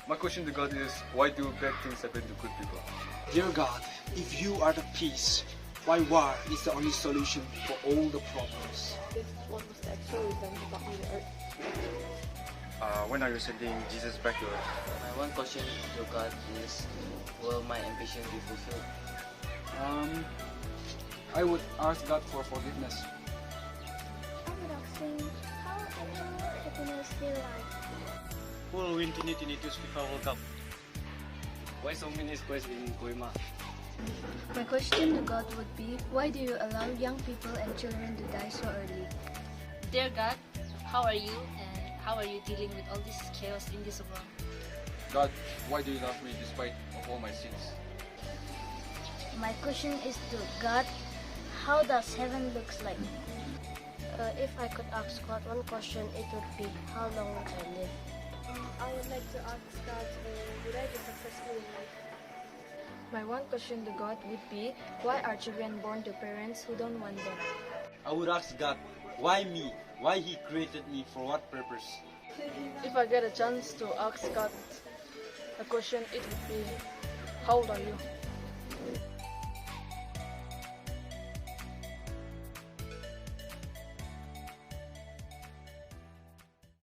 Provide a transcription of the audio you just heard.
My question to God is, why do bad things happen to good people? Dear God, if you are the peace, why war is the only solution for all the problems? What was the actual reason to talk to the earth? When are you sending Jesus back to earth? My one question to God is, will my ambition be fulfilled? I would ask God for forgiveness. I would ask him, how actual happiness feel like? Who will win 2022 FIFA World Cup? Why so many squares in Koima? My question to God would be, why do you allow young people and children to die so early? Dear God, how are you and how are you dealing with all this chaos in this world? God, why do you love me despite of all my sins? My question is to God, how does heaven looks like? If I could ask God one question, it would be, how long would I live? I would like to ask God, would I be successful in life? My one question to God would be, why are children born to parents who don't want them? I would ask God, why me? Why He created me? For what purpose? If I get a chance to ask God a question, it would be, how old are you?